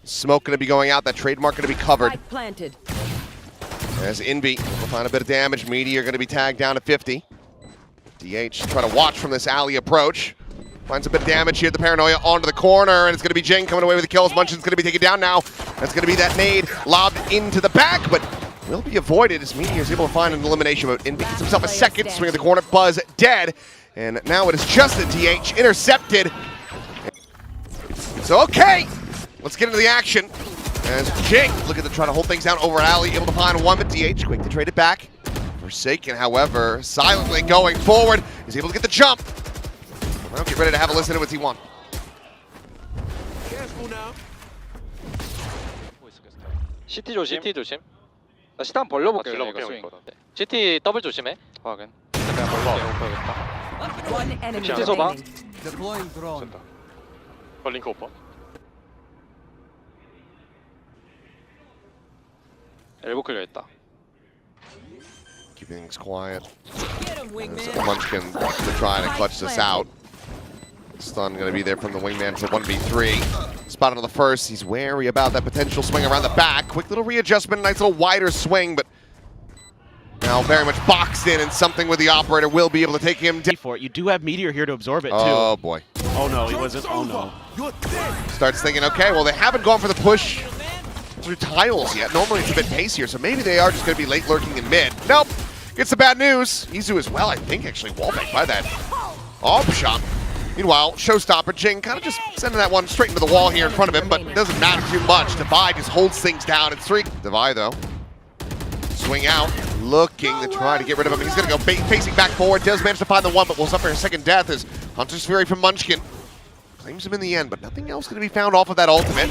Smoke going to be going out. That trademark going to be covered. Planted. As Invi will find a bit of damage. Meteor going to be tagged down to 50. DH trying to watch from this alley approach. Finds a bit of damage here. The Paranoia onto the corner, and it's going to be Jing coming away with the kills. Munchin's going to be taken down now. That's going to be that nade lobbed into the back, but will be avoided as Meteor is able to find an elimination. But Invi gets himself a second. Swing at the corner. Buzz dead. And now it is just the DH intercepted. So, okay. Let's get into the action. As Jing looking to try to hold things down over alley. Able to find one, but DH quick to trade it back. Forsaken, however, silently going forward. He's able to get the jump. Well, get ready to have a listen to with T1. Careful now. CT 조심. CT 조심. 나 시트 한번 벌려볼게요. CT 더블 조심해. 확인. 그냥 벌려야겠다. One enemy CT 쏘봐. remaining. Deploying drone. 링크 오빠. 엘보 클리어 했다. Keeping things quiet. Get him, wingman. Munchkin to try to clutch this out. Stun going to be there from the wingman for 1v3. Spotted on the first. He's wary about that potential swing around the back. Quick little readjustment, nice little wider swing, but now very much boxed in, and something with the operator will be able to take him down. For it. You do have Meteor here to absorb it too. Oh boy. Oh no, he wasn't. Oh no. Starts thinking, okay, well they haven't gone for the push through tiles yet. Normally it's a bit pacier, so maybe they are just going to be late lurking in mid. Nope. Gets the bad news. Izu as well, I think, actually wallbang by that AWP shot. Meanwhile, showstopper Jing kind of just sending that one straight into the wall here in front of him, but it doesn't matter too much. Divide just holds things down. It's 3. Divide, though. Swing out, looking to try to get rid of him. He's going to go facing back forward. Does manage to find the one, but will suffer a second death as Hunter's Fury from Munchkin claims him in the end, but nothing else going to be found off of that ultimate.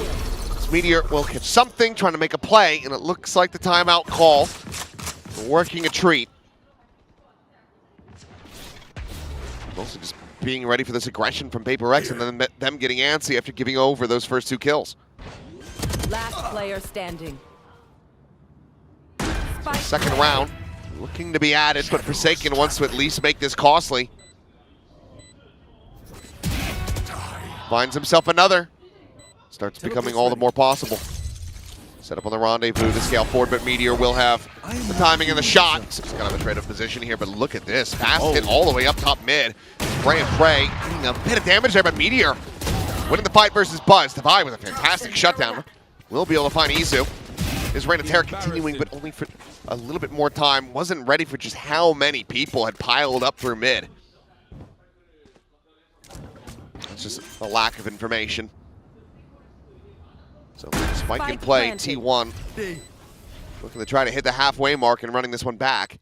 This Meteor will catch something, trying to make a play, and it looks like the timeout call. Working a treat. Mostly just being ready for this aggression from PRX and then them getting antsy after giving over those first 2 kills. Last player standing. Second round, looking to be added, but Forsaken wants to at least make this costly. Finds himself another. Starts becoming all the more possible. Set up on the rendezvous to scale forward, but Meteor will have the timing and the shot. So it's kind of a trade-off position here, but look at this. Fast hit all the way up top mid. Spray and pray. Getting a bit of damage there, but Meteor winning the fight versus Buzz. Divide with a fantastic shutdown. Will be able to find Izu. His reign of terror continuing, but only for a little bit more time. Wasn't ready for just how many people had piled up through mid. It's just a lack of information. So spike in play, T1 looking to try to hit the halfway mark and running this one back.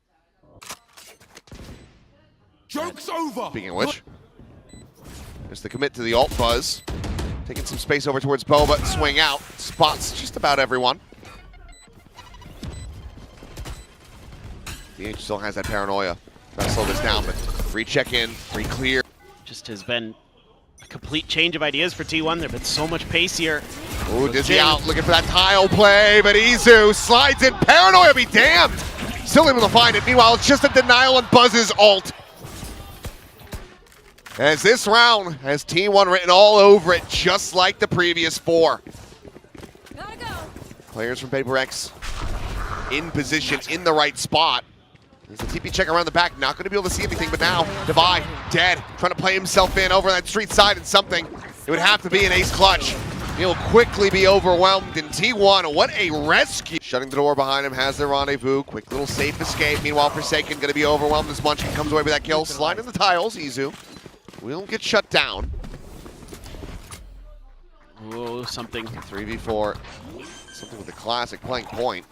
Joke's over. Speaking of which, there's the commit to the ult Buzz. Taking some space over towards Boba, swing out, spots just about everyone. DH still has that paranoia. Trying to slow this down, but recheck in, re-clear. Just has been a complete change of ideas for T1. There's been so much pace here. Ooh, Dizzy out, looking for that tile play, but Izu slides in. Paranoia be damned! Still able to find it. Meanwhile, it's just a denial on Buzz's ult. As this round has T1 written all over it, just like the previous 4. Gotta go. Players from PRX in position, in the right spot. There's a TP check around the back, not going to be able to see anything, but now Divide, dead, trying to play himself in over that street side and something. It would have to be an ace clutch. He'll quickly be overwhelmed in T1. What a rescue. Shutting the door behind him, has the rendezvous. Quick little safe escape. Meanwhile, Forsaken going to be overwhelmed as Munchkin comes away with that kill. Sliding the tiles, Izu will get shut down. Oh, something. 3v4. Something with the classic playing point.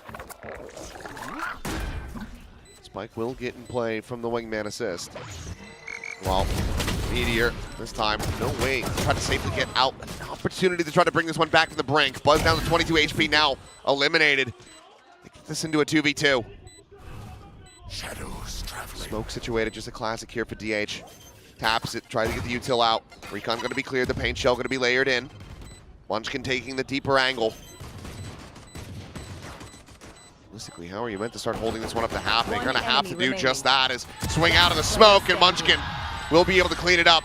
Spike will get in play from the wingman assist. Well, Meteor, this time, no way. Try to safely get out. An opportunity to try to bring this one back to the brink. Buzz down to 22 HP now, eliminated. They get this into a 2v2. Shadows traveling. Smoke situated, just a classic here for DH. Taps it, try to get the util out. Recon going to be cleared, the paint shell going to be layered in. Munchkin taking the deeper angle. Realistically, how are you meant to start holding this one up to half? They're going to have to do just that, is swing out of the smoke, and Munchkin will be able to clean it up.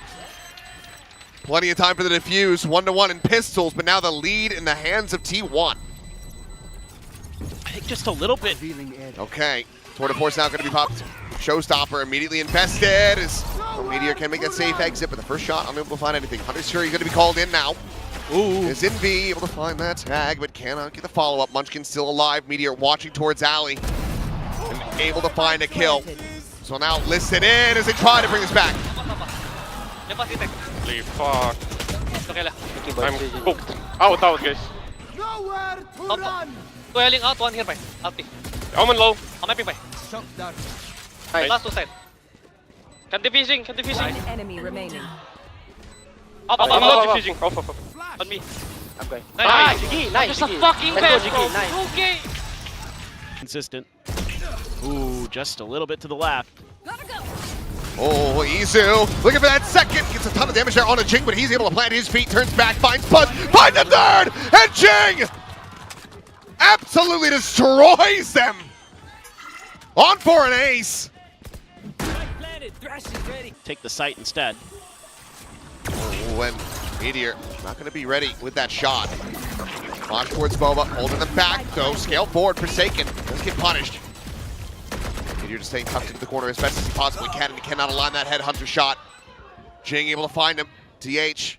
Plenty of time for the defuse. 1-1 in pistols, but now the lead in the hands of T1. I think just a little bit. Okay, tour de force now going to be popped. Showstopper immediately invested as Meteor can make that safe exit, but the first shot unable to find anything. Hunter's Fury going to be called in now. Ooh. Is Envy able to find that tag, but cannot get the follow-up. Munchkin still alive. Meteor watching towards Alley and able to find a kill. So now listen in as they try to bring this back. Holy fuck. I'm cooked. Out, guys. Nowhere to run. Dwelling out, one here, out. Omen low. I'm mapping, Shock dart. last two side. Can defusing. One enemy remaining. Up, I'm not defusing. Off. on me. I'm going. Nice, Nice, Just a Jiggy. fucking Let's best, go, bro. Jiggy, nice. Okay. Consistent. Ooh, just a little bit to the left. Gotta go. Oh, Izu looking for that second. Gets a ton of damage there on a Jing, but he's able to plant his feet, turns back, finds Buzz, finds the third, and Jing absolutely destroys them. On for an ace. Take the site instead. Oh, and Meteor not going to be ready with that shot. Launch towards Boba, holding them back, though. Scale forward, Forsaken does get punished. Meteor just staying tucked into the corner as best as he possibly can, and he cannot align that headhunter shot. Jing able to find him. DH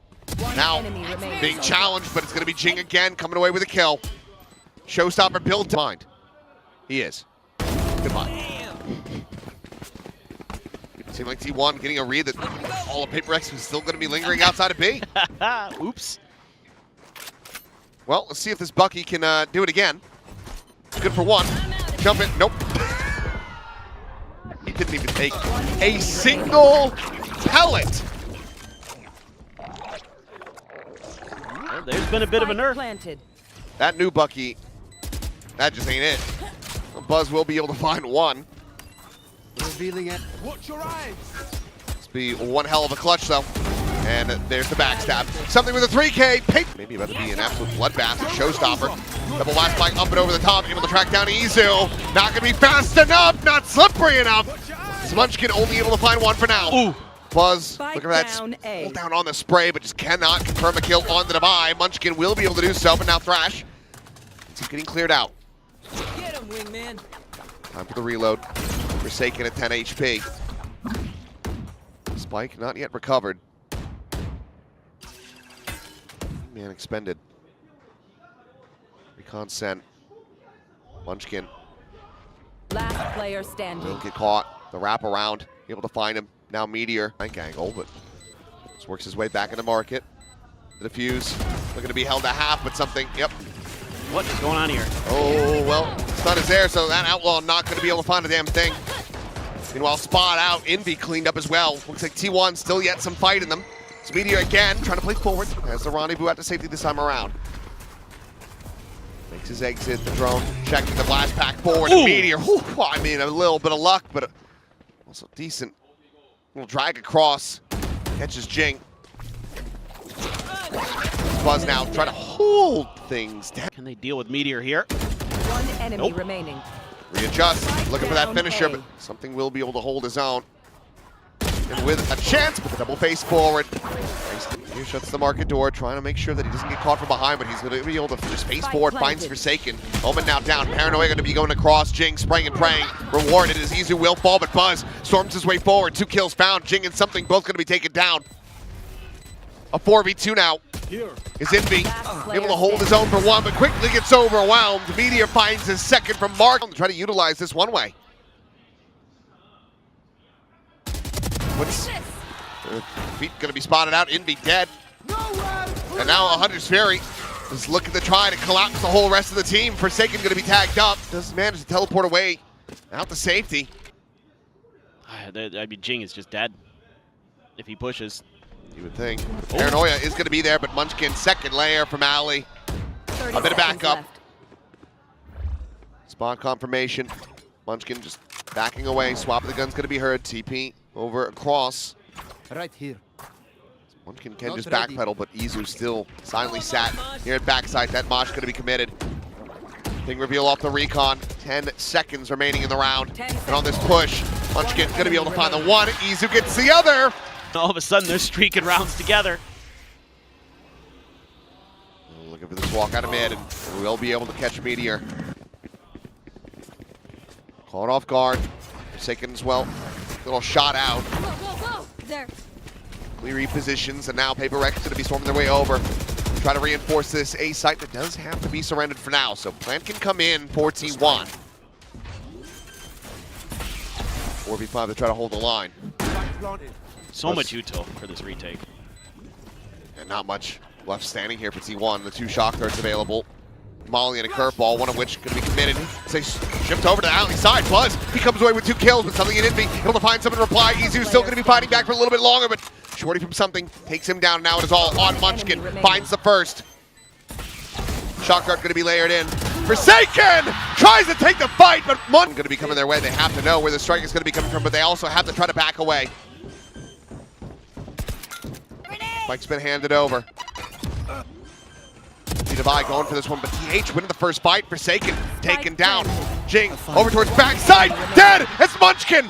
now enemy remaining. being challenged, but it's going to be Jing again, coming away with a kill. Showstopper build to mind. He is. Goodbye. Seemed like T1 getting a read that all of PRX was still going to be lingering outside of B. Oops. Well, let's see if this Bucky can do it again. Good for one. Jump it. Nope. He didn't even take a single pellet. Well, there's been a bit of a Spike nerf. planted. That new Bucky, that just ain't it. Buzz will be able to find one. Revealing it. Watch your eyes. This be one hell of a clutch, though. And there's the backstab. Something with a 3K. Maybe about to be an absolute bloodbath. Showstopper. Double last spike up and over the top. Able to track down Izu. Not going to be fast enough. Not slippery enough. Munchkin only able to find one for now. Ooh. Buzz, Spike looking for that down A. pull down on the spray, but just cannot confirm a kill on the divide. Munchkin will be able to do so, but now Thrash. He's getting cleared out. Get him, wingman. Time for the reload. Forsaken at 10 HP. Spike not yet recovered. Man expended. Recon sent. Munchkin Last player standing. will get caught. The wraparound, able to find him. Now Meteor, flank angle, but just works his way back into market. The defuse, looking to be held at half, but something, yep. What is going on here? Oh, well, stun is there, so that Outlaw not going to be able to find a damn thing. Meanwhile, spot out, Envy cleaned up as well. Looks like T1 still yet some fight in them. It's Meteor again, trying to play forward. Has the rendezvous out to safety this time around. Makes his exit, the drone, checking the blast pack forward. Ooh. Meteor, whew, I mean, a little bit of luck, but also decent. Little drag across, catches Jing. Buzz now trying to hold things down. Can they deal with Meteor here? One enemy Nope. remaining. Readjust, looking for that Down finisher, A. but something will be able to hold his own. And with a chance, with the double face forward. He shuts the market door, trying to make sure that he doesn't get caught from behind, but he's going to be able to just face Spike forward, planted. finds Forsaken. Omen now down, Paranoia going to be going across, Jing spraying and praying. Rewarded as Izu will fall, but Buzz storms his way forward. 2 kills found, Jing and something both going to be taken down. A 4v2 now. Here. Is Envy Last player able to hold his own for one, but quickly gets overwhelmed. Meteor finds his second from Mark to try to utilize this one way. What's feet going to be spotted out? Envy dead, Nowhere to and now a Hunter's Fury is looking to try to collapse the whole rest of the team. Forsaken going to be tagged up. Doesn't manage to teleport away out to safety. I mean, Jing is just dead if he pushes. You would think. Paranoia is going to be there, but Munchkin second layer from Alley. 30 A bit of seconds backup. left. Spawn confirmation. Munchkin just backing away. Swap of the gun's going to be heard. TP over across. right here. Munchkin can Not just ready. backpedal, but Izu still silently sat here at backside. That Mosh going to be committed. Thing reveal off the recon. 10 seconds remaining in the round. 10 And on this push, Munchkin's going to be able to find the one. Izu gets the other. All of a sudden, they're streaking rounds together. Look at this walk out of mid, and we'll be able to catch Meteor. Caught off guard. Forsaken as well. Little shot out. Go. There. We repositions, and now PRX is going to be storming their way over. Try to reinforce this A site that does have to be surrendered for now, so Plant can come in for T1. 4v5 to try to hold the line. So much util for this retake. And not much left standing here for T1. The 2 shock darts available. Molly and a curveball, one of which going to be committed. So shift over to the alley side. Buzz, he comes away with 2 kills, but something in Envy. Able to find someone to reply. Izu's still going to be fighting back for a little bit longer, but Shorty from something takes him down. Now it is all on Munchkin. Finds the first. Shock dart going to be layered in. Forsaken tries to take the fight, but Munchkin going to be coming their way. They have to know where the strike is going to be coming from, but they also have to try to back away. Spike's been handed over. Divide going for this one, but TH winning the first fight. Forsaken taken down. Jing over towards backside. Dead! It's Munchkin!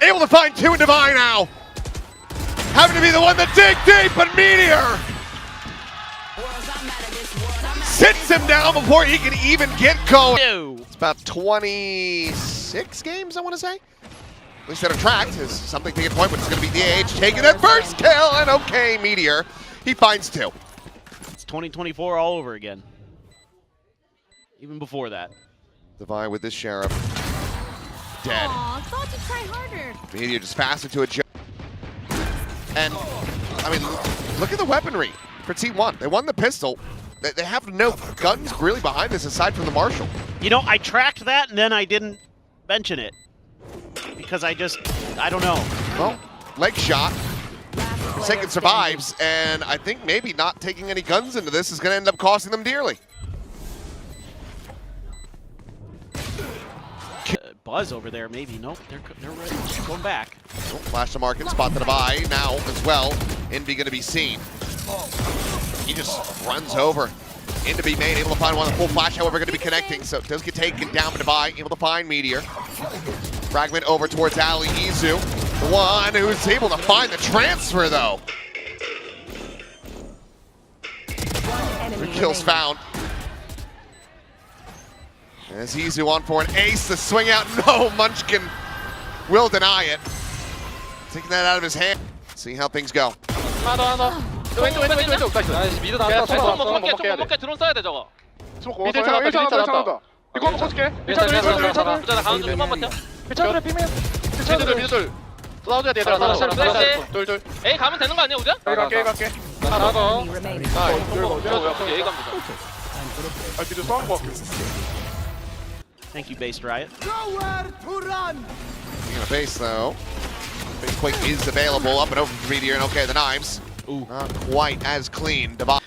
Able to find 2 in Divine now. Having to be the one that dig deep, but Meteor sits him down before he can even get going. It's about 26 games, I want to say. At least that are tracked is something to get point, but it's going to be DH taking that first kill, and okay, Meteor. He finds 2. It's 2024 all over again. Even before that. Divine with this Sheriff. Dead. Aw, thought to try harder. Meteor just passed into a jump. And, I mean, look at the weaponry for T1. They won the pistol. They have no guns really behind this aside from the Marshall. You know, I tracked that and then I didn't mention it. Because I don't know. Well, leg shot. Forsaken survives, and I think maybe not taking any guns into this is going to end up costing them dearly. Buzz over there, maybe. Nope, they're ready. Going back. Oh, flash to market, spot to the buy now as well. Envy going to be seen. He just runs over. In to be made, able to find one. The full flash, however, going to be connecting, so it does get taken down by Divine, able to find Meteor. Fragment over towards Ali Izu, the one who's able to find the transfer, though. 3 kills found. As Izu on for an ace, the swing out. No, Munchkin will deny it. Taking that out of his hand. See how things go. 왼쪽. 나이스. 미드 나왔다. 못 먹게 드론 써야 돼 저거. 미드 찾았다. 이거 한번 koz게. 1차도 보자. 가운데 좀만 버텨. 1차돌에 피면. 미드들. 사우드야 돼. 둘. A 가면 되는 거 아니야 우자? 갈게. 하나 Enemy remaining. A 갑니다. 아 미드 싸운 거 같아. Thank you, Based Riot. Nowhere to run. On a base, though. Base Quake is available. Up and over for Meteor, and okay, the knives. Ooh. Not quite as clean. Divine.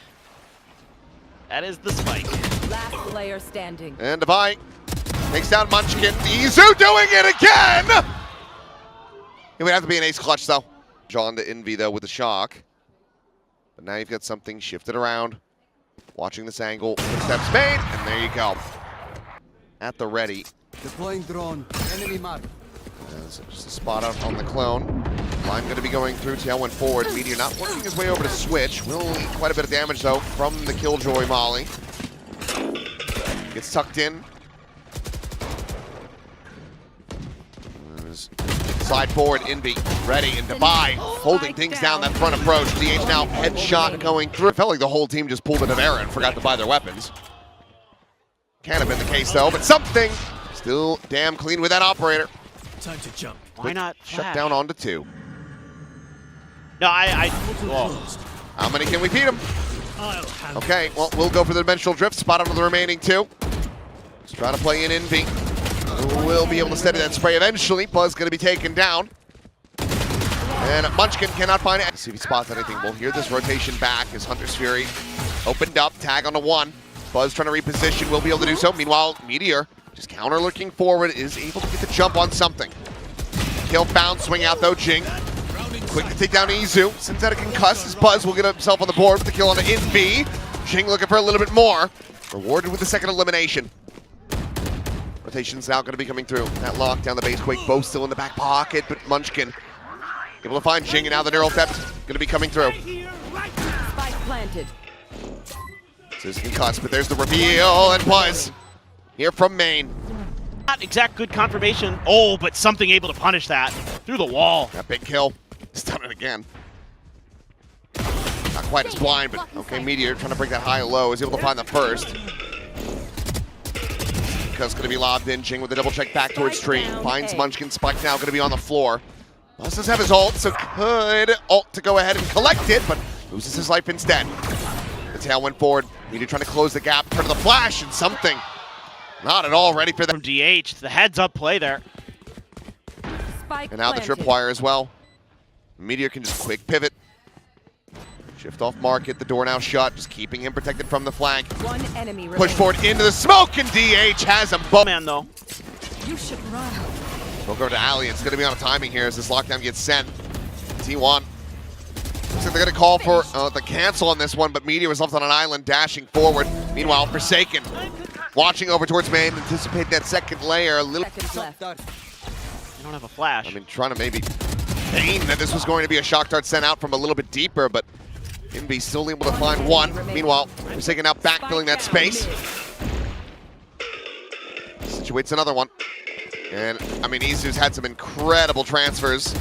That is the spike. Last player standing. And Divine takes down Munchkin. Izu doing it again! It would have to be an ace clutch, though. John to Envy, though, with the shock. But now you've got something shifted around. Watching this angle. Footsteps made, and there you go. At the ready. Deploying drone. Enemy mark. As just a spot out on the clone. Line going to be going through. Tailwind forward. Meteor not working his way over to switch. Will eat quite a bit of damage, though, from the Killjoy Molly. Gets tucked in. Slide forward, Envy, ready, and Divine holding things down that front approach. DH now headshot going through. It felt like the whole team just pulled a Navera and forgot to buy their weapons. Can't have been the case though, but something still damn clean with that operator. Time to jump. Why not Shut flash? down onto 2. No, whoa. How many can we beat him? Okay, well, we'll go for the dimensional drift, spot onto the remaining 2. Let's try to play in Envy. Will be able to steady that spray eventually. Buzz going to be taken down. And Munchkin cannot find it. See if he spots anything. We'll hear this rotation back as Hunter's Fury opened up. Tag onto 1. Buzz trying to reposition. Will be able to do so. Meanwhile, Meteor just counter looking forward. Is able to get the jump on something. Kill found. Swing out though. Jing. Quick to take down Izu. Synthetic concuss as Buzz will get himself on the board with the kill on the Envy. Jing looking for a little bit more. Rewarded with the second elimination. Rotation's now going to be coming through. That lock down the base Quake, both still in the back pocket, but Munchkin able to find Jing, and now the neural theft going to be coming through. Spike planted. There's the cuts, but there's the reveal, and Buzz here from main. Not exact good confirmation. Oh, but something able to punish that through the wall. That big kill. He's done it again. Not quite as blind, but okay, Meteor trying to break that high and low. Is able to find the first. Because going to be lobbed in. Jing with the double check back towards Stream. Finds Munchkin. Spike now going to be on the floor. Buzz does have his ult, so could ult to go ahead and collect it, but loses his life instead. The tail went forward. Meteor trying to close the gap. Turn to the flash and something. Not at all ready for that. From DH, the heads-up play there. Spike And now the planted. tripwire as well. Meteor can just quick pivot. Shift off market, the door now shut, just keeping him protected from the flank. One enemy Push forward into the smoke, and DH has him both. Man, though. You should run. We'll go to Ali. It's going to be on a timing here as this lockdown gets sent. T1. Looks like they're going to call for the cancel on this one, but Meteor was left on an island, dashing forward. Meanwhile, Forsaken watching over towards main, anticipate that second layer a little. Seconds left. They don't have a flash. I mean, trying to maybe feign that this was going to be a shock dart sent out from a little bit deeper, but Inby still able to find one. Meanwhile, Forsaken now backfilling that space. Situates another one. And, I mean, Izu's had some incredible transfers.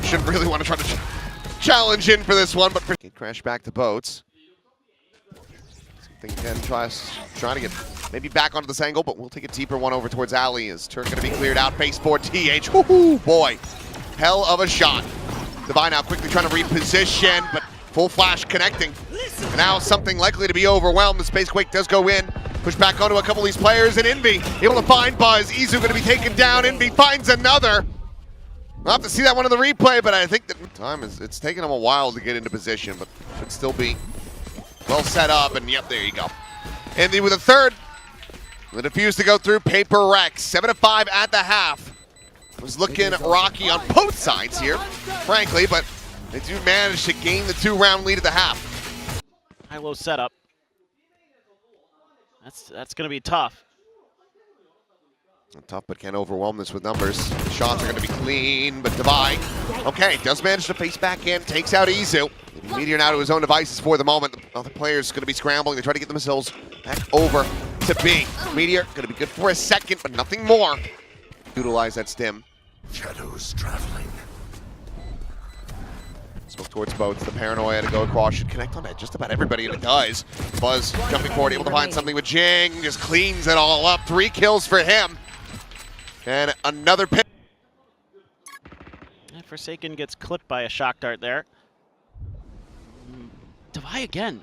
Shouldn't really want to try to challenge in for this one, but crash back to boats. Something Ken trying to get maybe back onto this angle, but we'll take a deeper one over towards Ali. His turn going to be cleared out. Baseboard TH. Woohoo, boy. Hell of a shot. Divine now quickly trying to reposition, but full flash connecting. And now something likely to be overwhelmed. The Space Quake does go in. Push back onto a couple of these players, and Envy able to find Buzz. Izu going to be taken down. Envy finds another. We'll have to see that one in the replay, but I think that it's taken him a while to get into position, but should still be well set up. And yep, there you go. Envy with a third. The defuse to go through. PRX 7-5 at the half. Was looking rocky on both sides here, frankly, but they do manage to gain the 2-round lead at the half. High-low setup. That's going to be tough. Tough, but can't overwhelm this with numbers. The shots are going to be clean, but Divine, okay, does manage to face back in, takes out Izu. Meteor now to his own devices for the moment. The other players going to be scrambling. They try to get themselves back over to B. Meteor going to be good for a second, but nothing more. Utilize that stim. Shadows traveling. Smoke towards boats. The paranoia to go across should connect on that just about everybody, and it does. Buzz jumping forward, able to find something with Jing. Just cleans it all up. 3 kills for him. And another pick. And Forsaken gets clipped by a shock dart there. Devi again.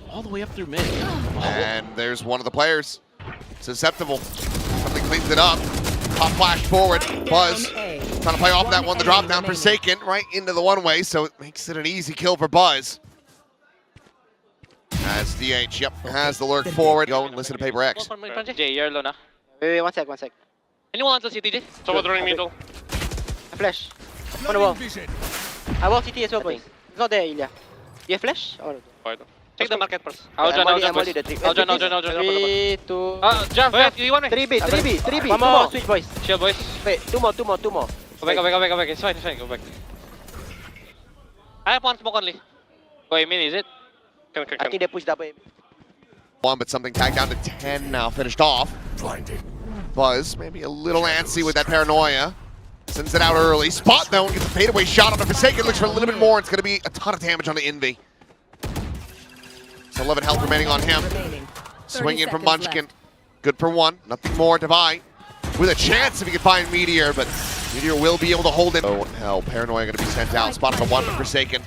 All the way up through mid. And there's one of the players. Susceptible. Something cleans it up. Pop flash forward. Buzz trying to play off that one. The drop down. Forsaken right into the one-way, so it makes it an easy kill for Buzz. As DH, yep, has the lurk forward. Go and listen to PRX. Jay, you're low na. Wait, 1 sec, 1 sec. Anyone on the city, Jay? Someone throwing middle. A flash. On the wall. I walk CT as well, boys. It's not there, Ilya. You have flash? Or Check the market first. I'm only the I'll trick. join. 3, 2... Jump, wait, you want me? 3B, 3B. One 2 more. more, switch, boys. Chill, boys. Wait, 2 more. Go back. It's fine, go back. I have one smoke only. Go aim in, is it? I think they pushed double. One, but something tagged down to 10 now, finished off. Blinding. Buzz, maybe a little antsy with that paranoia. Sends it out early. Spot though, and gets a fadeaway shot on the Forsaken. Looks for a little bit more. It's going to be a ton of damage on the Envy. So 11 health remaining on him. Swing in from Munchkin. Good for 1. Nothing more. Divine with a chance if he can find Meteor, but Meteor will be able to hold it. Oh hell, paranoia going to be sent out. Spot on the 1 for Forsaken.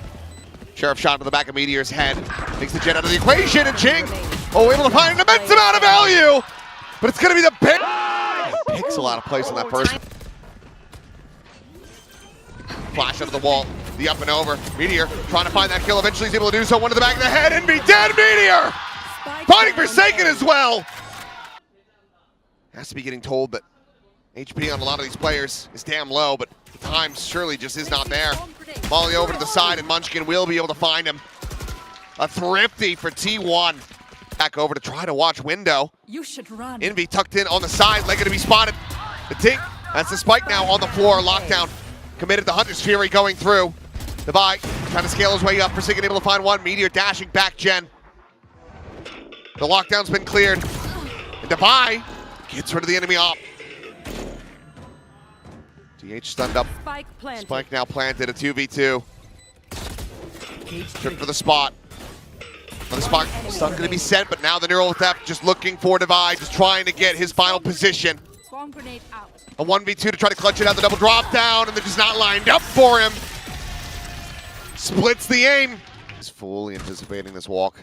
Sheriff shot to the back of Meteor's head. Takes the jet out of the equation, and Jing, able to find an immense amount of value, but it's going to be the pick. Pixel out of place on that first. Flash out of the wall, the up and over. Meteor trying to find that kill. Eventually he's able to do so. One to the back of the head and be dead. Meteor finding Forsaken as well. Has to be getting told that HP on a lot of these players is damn low, but the time surely just is not there. Volley over to the side, and Munchkin will be able to find him. A thrifty for T1. Back over to try to watch window. You should run. Envy tucked in on the side, Lega to be spotted. The Tink, that's the spike now on the floor. Lockdown committed to Hunter's Fury going through. Devi trying to scale his way up. Forsaken able to find one. Meteor dashing back, Jen. The lockdown's been cleared. And Devi gets rid of the enemy op. DH stunned up. Spike planted. Spike now planted, a 2v2. Trip for the spot. On the spot, stun going to be sent, but now the neural theft just looking for Devi, just trying to get his final position. Swarm grenade out. A 1v2 to try to clutch it out, the double drop down, and they're just not lined up for him. Splits the aim. He's fully anticipating this walk,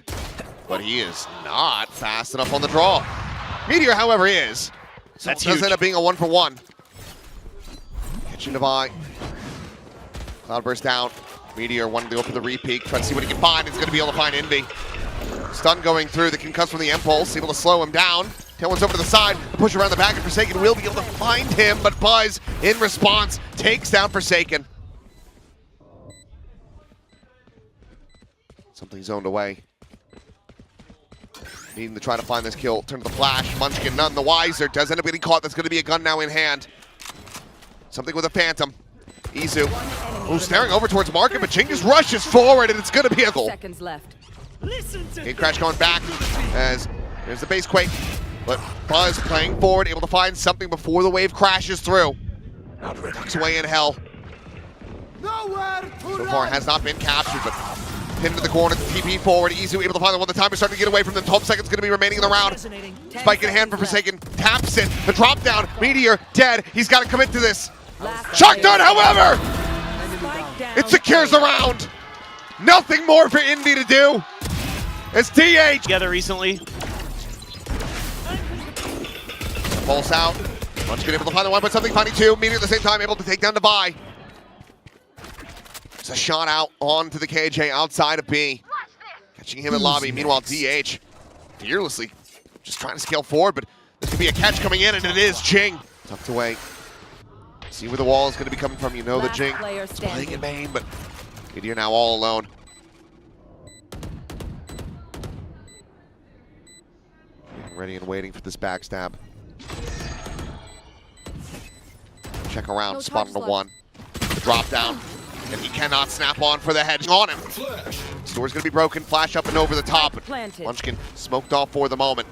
but he is not fast enough on the draw. Meteor, however, is. So That's it does huge. end up being a 1-for-1. Catching Devi. Cloudburst down. Meteor wanting to go for the repeat, try to see what he can find. He's going to be able to find Envy. Stun going through, the concuss from the impulse, able to slow him down. Tailwind's over to the side, push around the back, and Forsaken will be able to find him, but Buzz, in response, takes down Forsaken. Something zoned away. Needing to try to find this kill, turn to the flash. Munchkin none the wiser, does end up getting caught. That's going to be a gun now in hand. Something with a Phantom. Izu, who's staring over towards Market, but Jing just rushes forward, and it's going to be a goal. Seconds left. Gate Crash going back as there's the base quake, but Buzz playing forward, able to find something before the wave crashes through. Tucks away in hell. Nowhere to So run. far has not been captured, but pinned to the corner, TP forward. Izu able to find the one. The time is starting to get away from them. 12 seconds going to be remaining in the round. Spike in hand for Forsaken, taps it. The drop down, Meteor dead. He's got to commit to this. Shock dart, however, Spike down. it secures the round. Nothing more for Indy to do. It's DH. Together recently. Pulse out. Munchkin able to find the one, but something finding two. Meteor at the same time able to take down Devi. It's a shot out onto the KJ outside of B. Catching him in lobby. Meanwhile, DH fearlessly just trying to scale forward, but there's going to be a catch coming in, and it is Jing. Tucked away. See where the wall is going to be coming from. You know that Last Jing player is playing standing. in main, but Meteor now all alone. Getting ready and waiting for this backstab. Check around, No spot on touch the one. The drop down. And he cannot snap on for the hedge on him. Store's gonna be broken, flash up and over the top. But Planted. Munchkin smoked off for the moment.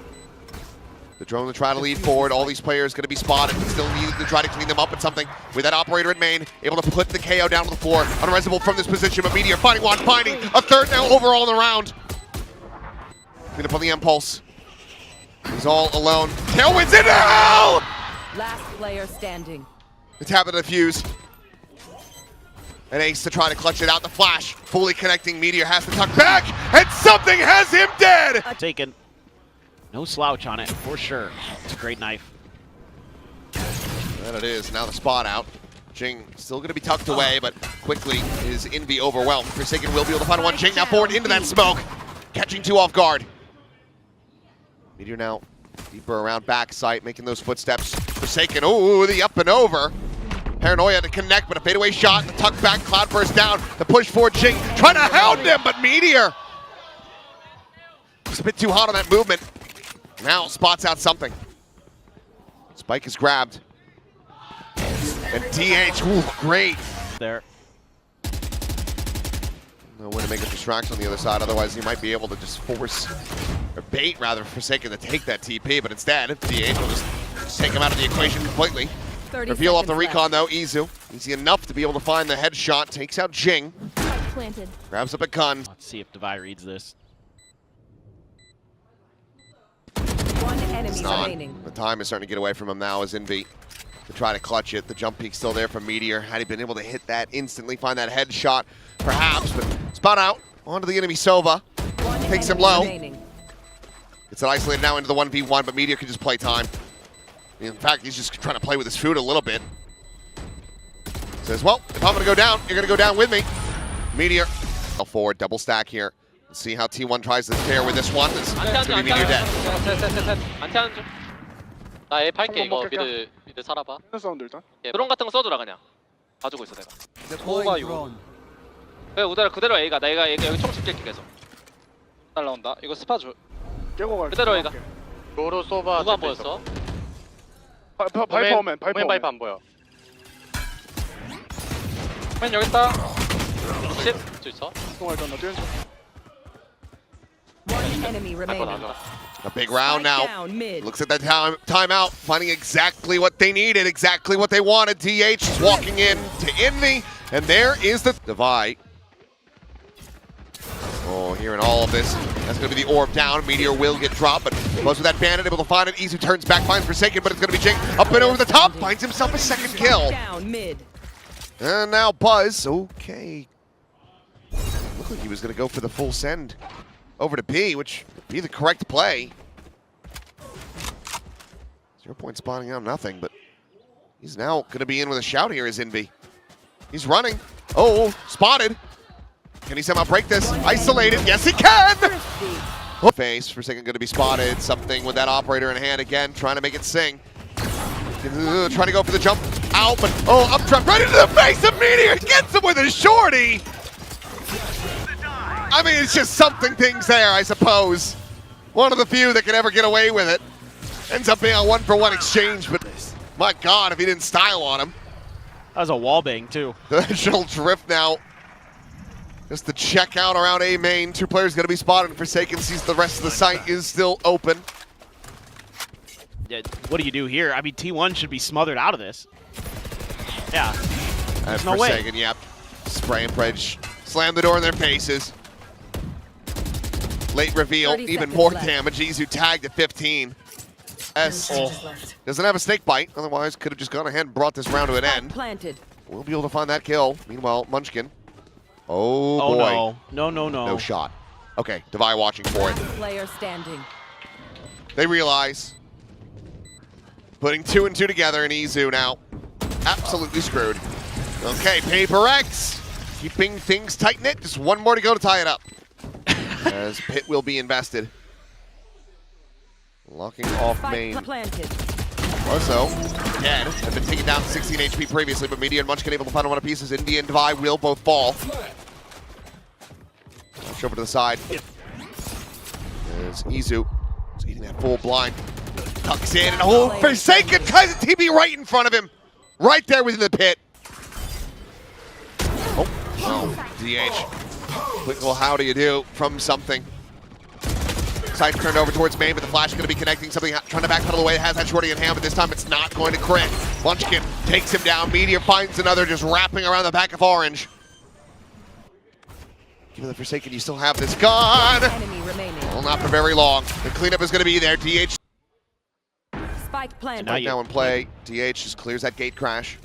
The drone will try to lead forward. All these players gonna be spotted. Still needed to try to clean them up at something. With that operator in main, able to put the KO down to the floor. Unresable from this position, but Meteor finding one, finding a third now overall in the round. Clean up on the impulse. He's all alone. Tailwind's in hell! Last player standing. The tap of the fuse. An ace to try to clutch it out. The flash fully connecting. Meteor has to tuck back, and something has him dead! Taken. No slouch on it, for sure. It's a great knife. And it is. Now the spot out. Jing still going to be tucked away, but quickly is Envy overwhelmed. Forsaken will be able to find one. Jing now forward into that smoke. Catching two off guard. Meteor now deeper around back sight, making those footsteps. Forsaken, ooh, the up and over. Paranoia to connect, but a fadeaway shot, the tuck back, Cloudburst down, the push forward, Jing trying to hound him, but Meteor was a bit too hot on that movement. Now spots out something. Spike is grabbed. And DH, ooh, great. There. No way to make a distraction on the other side, otherwise he might be able to just force, or bait rather, Forsaken to take that TP, but instead, DH will just take him out of the equation completely. 30 Reveal off the seconds recon though, Izu. Easy enough to be able to find the headshot, takes out Jing, left. Planted. grabs up a gun. Let's see if Devi reads this. One enemy It's not. remaining. The time is starting to get away from him now as Envy to try to clutch it. The jump peak still there from Meteor. Had he been able to hit that instantly, find that headshot, perhaps, but spot out onto the enemy Sova. One Takes him enemy low. remaining. It's an isolated now into the 1v1, but Meteor can just play time. In fact, he's just trying to play with his food a little bit. Says, well, if I'm going to go down, you're going to go down with me. Meteor, forward, double stack here. Let's see how T1 tries to tear with this one. It's going to be Meteor dead. 안 태하는 중. 나 A 팔게 이거 먹을게요. 미드 살아봐. 사운드 일단. 예, 드론 같은 거 써주라 그냥. 봐주고 있어 내가. Deploying 뭐가 이거? drone. 그래 그대로 A가 내가 여기 총 칠게 계속. 날라온다. 이거 스파 줘. 깨고 갈게. 그대로 이가. 로로 소바 누가 안 보였어? 발퍼맨 파이프 안 보여. 맨 여기 있다. 60. 저 있어. 동할 나 뛰는 중. One enemy 할거 remaining. 나가. A big round Spike now. down mid. Looks at that timeout, finding exactly what they needed, exactly what they wanted. DH is walking in to Envy, and there is the divide. Oh, hearing all of this, that's going to be the orb down. Meteor will get dropped, but close with that bandit, able to find it. Izu turns back, finds Forsaken, but it's going to be Jake up and over the top, finds himself a second kill. Down mid. And now Buzz, okay. Looked like he was going to go for the full send over to B, which would be the correct play. 0 point spawning out, nothing, but he's now going to be in with a shout here, is Envy. He's running. Oh, spotted. Can he somehow break this? Isolated. Yes, he can! Oh, face, Forsaken going to be spotted. Something with that operator in hand again, trying to make it sing. Trying to go for the jump out, but up trap right into the face of Meteor. He gets him with a shorty. I mean, it's just something things there, I suppose. One of the few that can ever get away with it. Ends up being a 1-for-1 exchange, but my God, if he didn't style on him. That was a wallbang, too. The initial drift now. Just the check out around A main. 2 players going to be spotted. Forsaken sees the rest of the site is still open. Yeah, what do you do here? I mean, T1 should be smothered out of this. Yeah. There's no way. Forsaken, yep. Spray and Predge. Slam the door in their faces. Late reveal, even more damage. Izu tagged at 15. S doesn't have a snake bite, otherwise could have just gone ahead and brought this round to an end. Planted. We'll be able to find that kill. Meanwhile, Munchkin. Oh boy. No. No shot. Okay, Devi watching for it. Player standing. They realize. Putting 2 and 2 together in Izu now. Absolutely screwed. Okay, PRX. Keeping things tight-knit. Just 1 more to go to tie it up. As Pit will be invested. Locking off main. Also, dead. Had been taken down to 16 HP previously, but Meteor and Munchkin able to find one of pieces. Indy and Devi will both fall. Push over to the side. There's Izu. He's eating that full blind. Tucks in and Forsaken tries to TP right in front of him. Right there within the pit. Oh, no. DH. Quick little how do you do from something. Side turned over towards main, but the flash is going to be connecting something, trying to backpedal away. It has that shorty in hand, but this time it's not going to crit. Munchkin takes him down. Meteor finds another, just wrapping around the back of Orange. Give it the Forsaken, you still have this gun. Enemy remaining. Well, not for very long. The cleanup is going to be there. DH Spike planted. right now in play. DH just clears that gate crash.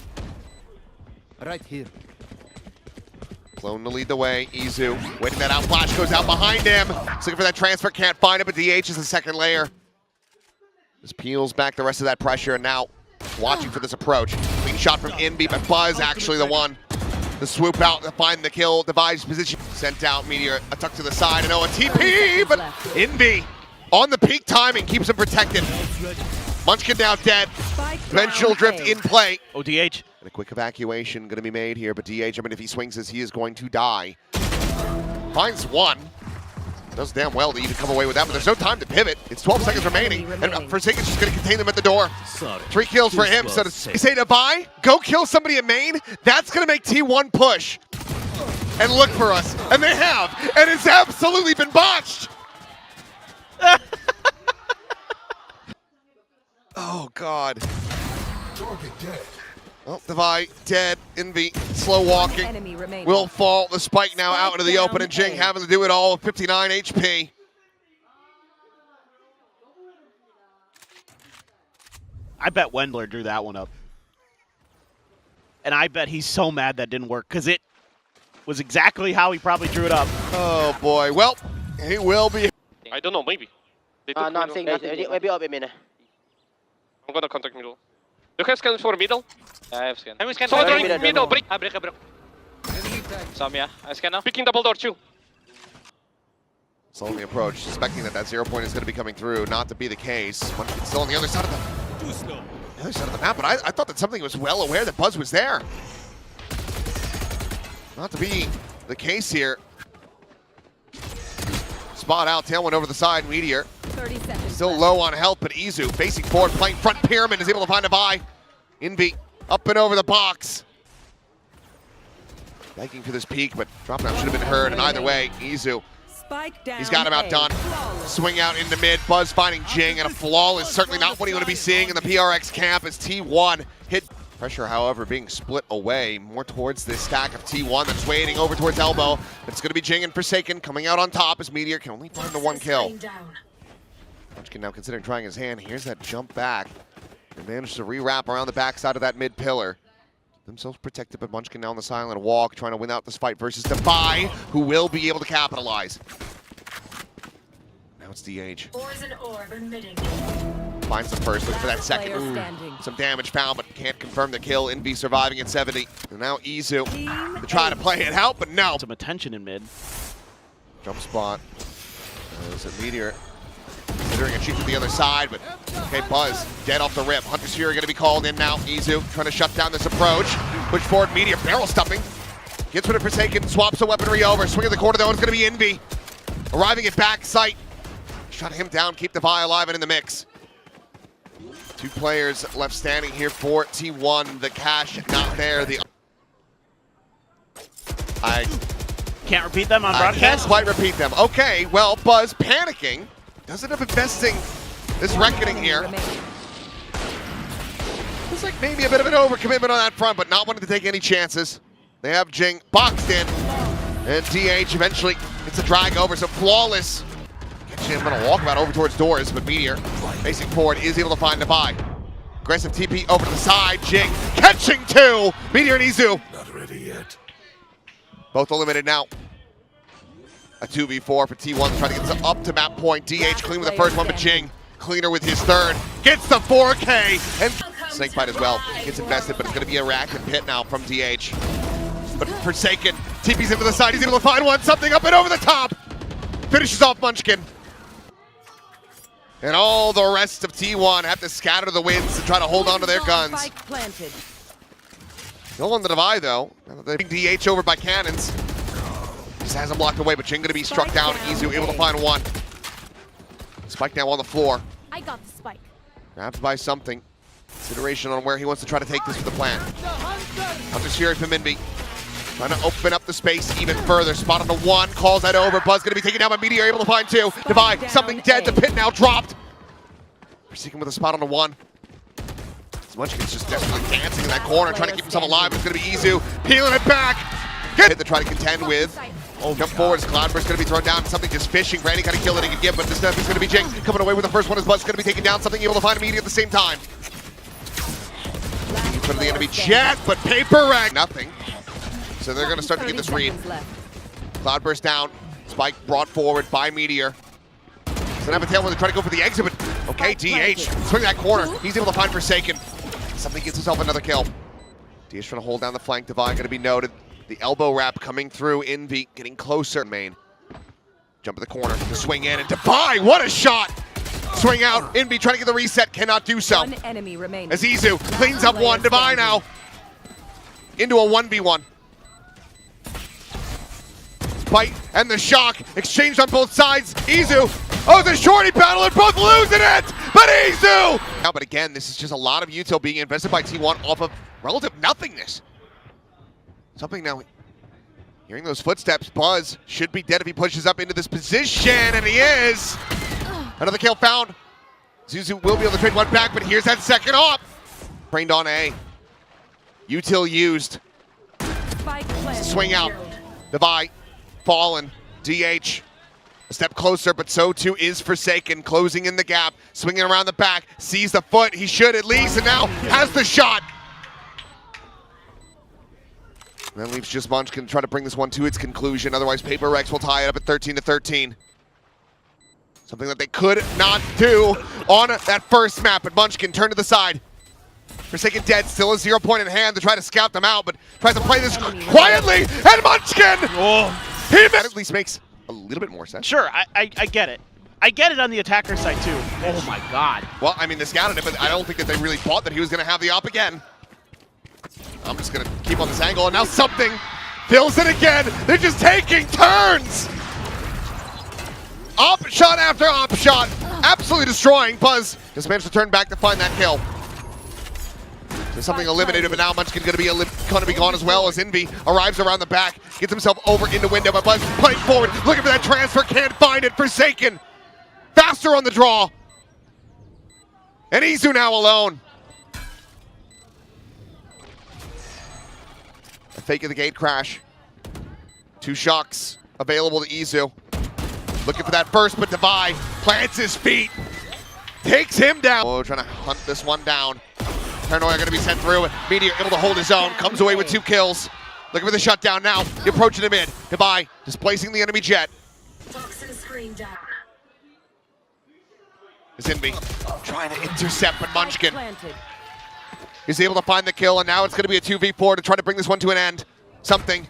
Right here. Clone to lead the way. Izu waiting that out. Flash goes out behind him. He's looking for that transfer. Can't find it, but DH is the second layer. Just peels back the rest of that pressure, and now watching for this approach. Clean shot from Envy, but Buzz actually the one to swoop out to find the kill. Device position. Sent out. Meteor a tuck to the side, and a TP, but Envy on the peak timing keeps him protected. Munchkin now dead. Eventual drift in play. Oh, DH. And a quick evacuation going to be made here, but DH, I mean, if he swings this, he is going to die. Finds one. Does damn well to even come away with that, but there's no time to pivot. It's 12 seconds remaining, and Forsaken's just going to contain them at the door. 3 kills for him, so to say Devi, go kill somebody at main, that's going to make T1 push. And look for us, and they have, and it's absolutely been botched. Oh, God. Target dead. Well, Devi dead. Envy slow walking. Enemy remaining. Will fall. The spike now out into the Spike open, and down Jing A. having to do it all with 59 HP. I bet Wendler drew that one up. And I bet he's so mad that didn't work, because it was exactly how he probably drew it up. Oh, boy. Well, he will be. I don't know, maybe. They took No, I'm middle. saying maybe up a minute. I'm gonna contact middle. You have scans for middle? Yeah, I have scan. I'm scan. Sorry, Soldier in middle, middle, no. break. I break. Some, yeah. I scan now. Picking double door, 2. Slowly approach, suspecting that that 0 point is going to be coming through. Not to be the case. Munchkin's still on the other side of the map, but I thought that something was well aware that Buzz was there. Not to be the case here. Spot out, Tailwind over the side, Meteor. 30 seconds. Still left. low on health, but Izu facing forward, playing front pyramid, is able to find a buy. Envy up and over the box. Begging for this peak, but drop down should have been heard, and either way, Izu Spike down. He's got him outdone. Swing out into mid. Buzz finding Jing, and a flawless, certainly not what you want to be seeing in the PRX camp as T1 hit. Pressure, however, being split away more towards this stack of T1 that's waiting over towards elbow. It's going to be Jing and Forsaken coming out on top as Meteor can only find the one kill. Munchkin now considering trying his hand. Here's that jump back. They managed to rewrap around the backside of that mid pillar. Themselves protected, but Munchkin now on the silent walk, trying to win out this fight versus Defy, who will be able to capitalize. Now it's DH. Finds the first, looking for that second. Ooh, some damage found, but can't confirm the kill. Envy surviving at 70. And now Izu to try to play it out, but no. Some attention in mid. Jump spot. Is it Meteor? Considering a cheat to the other side, but okay, Buzz dead off the rip. Hunter's Fury going to be called in now. Izu trying to shut down this approach. Push forward, Meteor barrel stuffing. Gets rid of Forsaken, swaps the weaponry over. Swing of the corner though, it's going to be Envy. Arriving at back sight. Shut him down, keep Defy alive and in the mix. 2 players left standing here for T1. The cash not there. I can't repeat them on broadcast? I can't quite repeat them. Okay, well, Buzz panicking. Does end up investing this reckoning here. Looks like maybe a bit of an overcommitment on that front, but not wanting to take any chances. They have Jing boxed in, and DH eventually gets a drag over, so flawless. I'm going to walk about over towards doors, but Meteor, facing forward, is able to find Defy. Aggressive TP over to the side. Jing catching 2. Meteor and Izu. Not ready yet. Both eliminated now. A 2v4 for T1 trying to get up to map point. DH clean with the first one, but Jing cleaner with his third. Gets the 4K, and Snakebite as well. Gets invested, but it's going to be a rack and pit now from DH. But Forsaken TP's into the side. He's able to find one. Something up and over the top. Finishes off Munchkin. And all the rest of T1 have to scatter the winds to try to hold on to their guns. Still on the Defy though. They're being DH over by cannons. Just has him blocked away, but Jing going to be struck down. Izu able to find one. Spike now on the floor. I got the spike. Grabbed by something. Consideration on where he wants to try to take this for the plan. Hunter's Fury from Envy. Trying to open up the space even further. Spot on the 1, calls that over. Buzz going to be taken down by Meteor, able to find 2. Defy, something dead. The pit now dropped. Forsaken with a spot on the 1. Munchkin's just desperately dancing in that corner, trying to keep himself alive. It's going to be Izu, peeling it back. Hit to try to contend with. Jump forward as Cloudburst going to be thrown down. Something just fishing for any kind of kill that he can give, but this stuff is going to be Jing. Coming away with the first one as Buzz going to be taken down. Something able to find immediately at the same time. In front of the enemy Jet, but PRX nothing. So they're going to start to get this read. Cloudburst down. Spike brought forward by Meteor. So now Tailwind to try to go for the exit, but okay, DH swing that corner. He's able to find Forsaken. Something gets himself another kill. DH trying to hold down the flank. Defy going to be noted. The elbow wrap coming through. Envy getting closer. Main. Jump in the corner to swing in, and Defy, what a shot! Swing out. Envy trying to get the reset, cannot do so. One enemy remaining. As Izu cleans up one. Defy now into a 1v1. Bite and the shock exchanged on both sides. Izu, oh, the shorty battle and both losing it, but Izu! Now, but again, this is just a lot of util being invested by T1 off of relative nothingness. Something now, hearing those footsteps, Buzz should be dead if he pushes up into this position, and he is! Another kill found. Zuzu will be able to trade one back, but here's that second off. Trained on A. Util used. Swing out. Defy. Fallen. DH. A step closer, but so too is Forsaken. Closing in the gap. Swinging around the back. Sees the foot. He should at least, and now has the shot. And that leaves just Munchkin to try to bring this one to its conclusion. Otherwise, PRX will tie it up at 13-13. Something that they could not do on that first map. But Munchkin turned to the side. Forsaken dead, still a 0 point in hand to try to scout them out, but tries to play this quietly, and Munchkin! Oh. He at least makes a little bit more sense. Sure, I get it. I get it on the attacker side too. Oh my god. Well, I mean, they scouted it, but I don't think that they really thought that he was going to have the op again. I'm just going to keep on this angle, and now something fills it again. They're just taking turns! Op shot after op shot, absolutely destroying. Buzz just managed to turn back to find that kill. There's something eliminated, but now Munchkin going to be gone as well as Envy arrives around the back, gets himself over into window, but Buzz playing forward, looking for that transfer, can't find it. Forsaken, faster on the draw, and Izu now alone. A fake of the gate crash. 2 shocks available to Izu. Looking for that burst, but Devi plants his feet, takes him down. Oh, trying to hunt this one down. Paranoia going to be sent through. Meteor able to hold his own. Comes away with 2 kills. Looking for the shutdown now. He approaching the mid. Devi displacing the enemy jet. Is Envy trying to intercept, but Munchkin is able to find the kill, and now it's going to be a 2v4 to try to bring this one to an end. Something.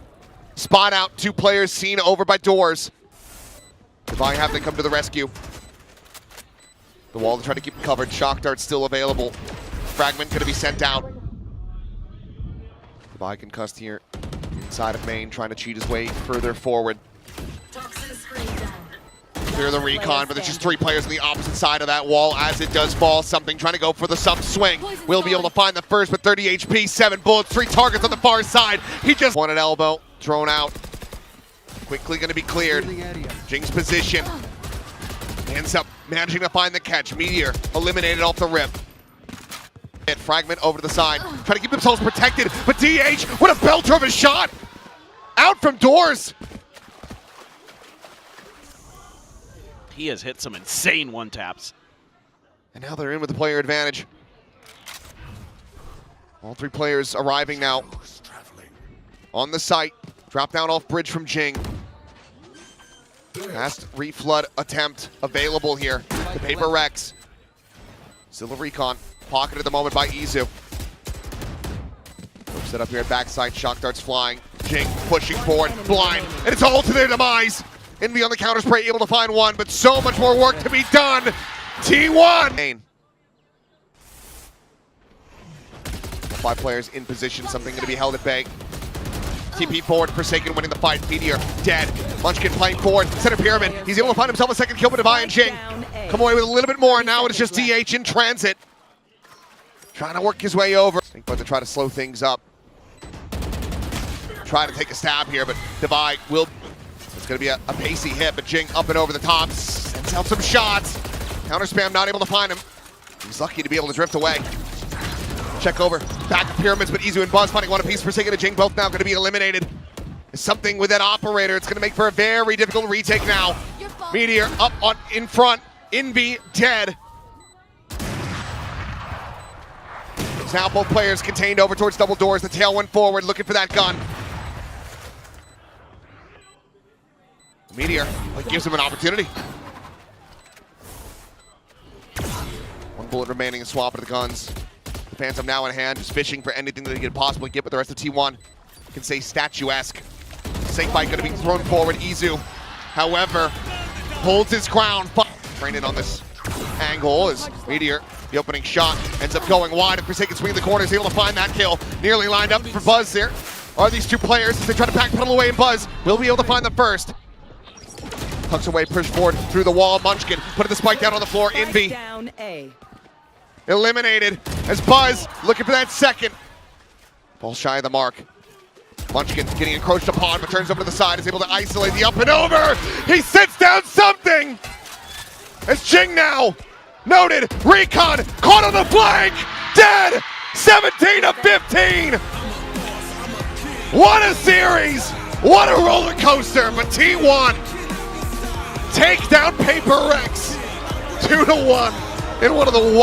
Spot out. 2 players seen over by doors. Devi have to come to the rescue. The wall to try to keep it covered. Shock dart still available. Fragment going to be sent out. Devi concussed here inside of main, trying to cheat his way further forward. Clear the recon, but there's just 3 players on the opposite side of that wall as it does fall. Something trying to go for the sub swing. Will be able to find the first with 30 HP, 7 bullets, 3 targets on the far side. He just one at elbow, thrown out. Quickly going to be cleared. Jing's position. Ends up managing to find the catch. Meteor eliminated off the rip. Fragment over to the side, trying to keep themselves protected, but DH, what a belter of a shot! Out from doors! He has hit some insane one-taps. And now they're in with the player advantage. All 3 players arriving now. On the site, drop down off bridge from Jing. Last reflood attempt available here. The PRX. Still a recon. Pocket at the moment by Izu. Set up here at backside, shock darts flying. Jing pushing forward, blind, and it's all to their demise. Envy on the counter spray, able to find one, but so much more work to be done. T1! 5 players in position, something going to be held at bay. TP forward, Forsaken winning the fight. Meteor dead. Munchkin playing forward, center pyramid. He's able to find himself a second kill with Devi and Jing. Come away with a little bit more, and now it's just DH in transit. Trying to work his way over. But to try to slow things up. Try to take a stab here, but Devi will. It's going to be a pacey hit, but Jing up and over the top. Sends out some shots. Counter spam, not able to find him. He's lucky to be able to drift away. Check over. Back of pyramids, but Izu and Buzz finding one apiece. Forsaken and Jing both now going to be eliminated. There's something with that operator. It's going to make for a very difficult retake now. Meteor up on in front. Envy dead. Now both players contained over towards double doors. The tail went forward, looking for that gun. Meteor gives him an opportunity. 1 bullet remaining and swap of the guns. The Phantom now in hand, just fishing for anything that he could possibly get, but the rest of T1 can say statuesque. Safe fight going to be thrown forward. Izu, however, holds his ground. Trained in on this angle is Meteor. The opening shot ends up going wide, and Forsaken swinging the corner is able to find that kill. Nearly lined up for Buzz there. Are these 2 players as they try to backpedal away, and Buzz will be able to find the first. Tucks away, push forward through the wall. Munchkin putting the spike down on the floor. Envy Down A. eliminated as Buzz looking for that second. Ball shy of the mark. Munchkin getting encroached upon, but turns over to the side, is able to isolate the up and over. He sits down something. It's Jing now. Noted, recon, caught on the flank, dead, 17 of 15. What a series, what a roller coaster, but T1 take down PRX 2-1 in one of the